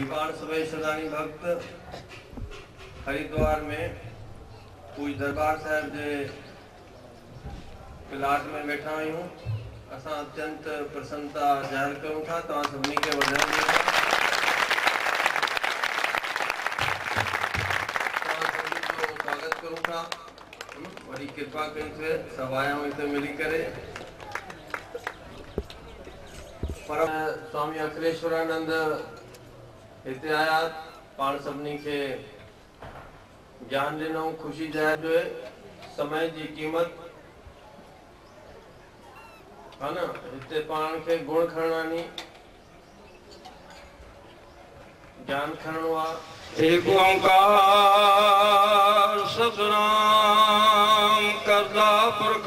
बाण सभई सदानी भक्त हरिद्वार में पूज दरबार साहिब जे प्लाट में बैठा आहियूं। असां अत्यंत प्रसन्नता ज़ाहिर करूं था। तव्हां सभिनी खे वधायूं ॾियूं। तव्हां सभिनी जो स्वागत करूं था। वरी कृपा कई थे सभु आया आहियूं हिते मिली करे। पर स्वामी अखिलेश्वरानंद हिते आया, पाण सभिनी खे ज्ञान ॾिनऊं, ख़ुशी ज़ाहिर कयो। समय जी क़ीमत है न, हिते पाण खे गुण खणणा नी, ज्ञान खणणो आहे। एक ओंकार सतनाम करता पुरख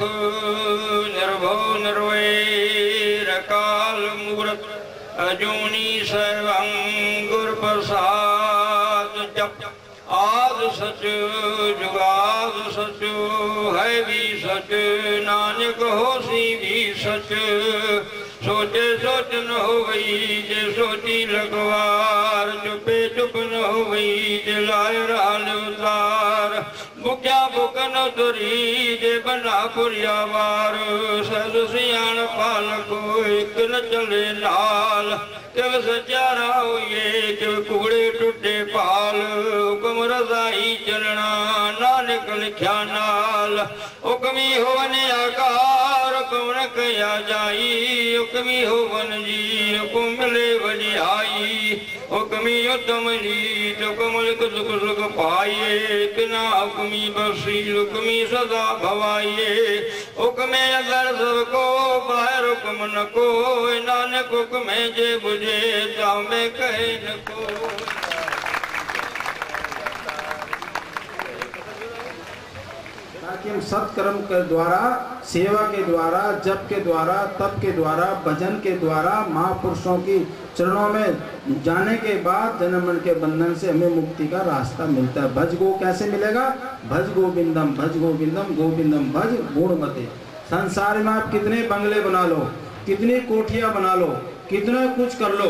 निर्भव निर्वैर अकाल मूरत अजूनी सर्वं गुरु प्रसाद जप आद सच जुगाद सच है भी सच नानक होसी भी सच सोचे सोच न हो गई जे सोची लगवार चुपे चुप न हो गई जे लाए राल उतार बुक्या बुक न तुरी जे बना पुरिया वार सद सियाण पाल को एक न चले लाल किव सचारा होइए किव कूड़े टूटे पाल हुक्म रज़ाई चलना नानक लिख्या नाल हुक्मी होवन आकार हुक्म न कया जाई हुक्मी होवन जी हुक्म मिले वडियाई हुक्मी उत्तम रीत हुक्म लिख सुख सुख पाइए किना हुक्मी बसी हुक्मी सदा भवाइए हुक्मे अगर सबको बाहर हुक्म न को नानक हुक्मे जे बुझे तामे कहे न को। ताकि हम सत्कर्म के द्वारा, सेवा के द्वारा, जप के द्वारा, तप के द्वारा, भजन के द्वारा, महापुरुषों की चरणों में जाने के बाद जन्म मरण के बंधन से हमें मुक्ति का रास्ता मिलता है। भज गो कैसे मिलेगा? भज गोविंदम गोविंदम भज गुणमते। संसार में आप कितने बंगले बना लो, कितनी कोठियां बना लो, कितना कुछ कर लो,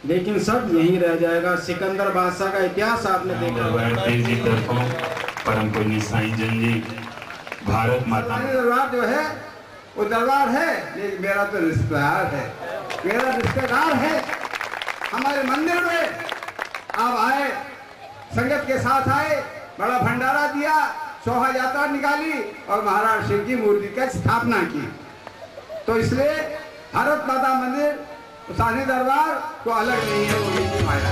लेकिन सब यहीं रह जाएगा। सिकंदर बादशाह का इतिहास आपने देखा होगा। परम पूज्य साईं जन जी भारत माता दरबार जो है वो दरबार है, लेकिन मेरा तो रिश्तेदार है, मेरा रिश्तेदार है। हमारे मंदिर में आप आए, संगत के साथ आए, बड़ा भंडारा दिया, शोभा यात्रा निकाली और महाराज शिव की मूर्ति का स्थापना की। तो इसलिए भारत माता मंदिर सानी दरबार को अलग नहीं है, वो भी माया।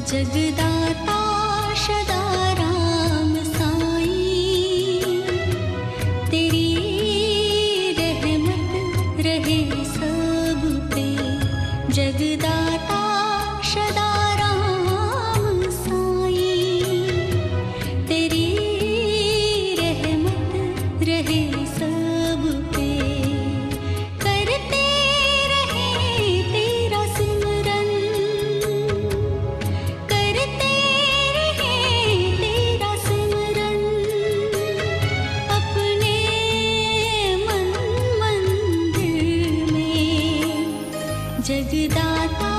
जगदाता सदा राम साईं, तेरी रहमत रहे सब पे। जगदाता सदा राम साईं, तेरी रहमत रहे सब पे। करते रहे तेरा सिमरन, करते रहे तेरा सिमरन, अपने मन मंदिर में। जगदाता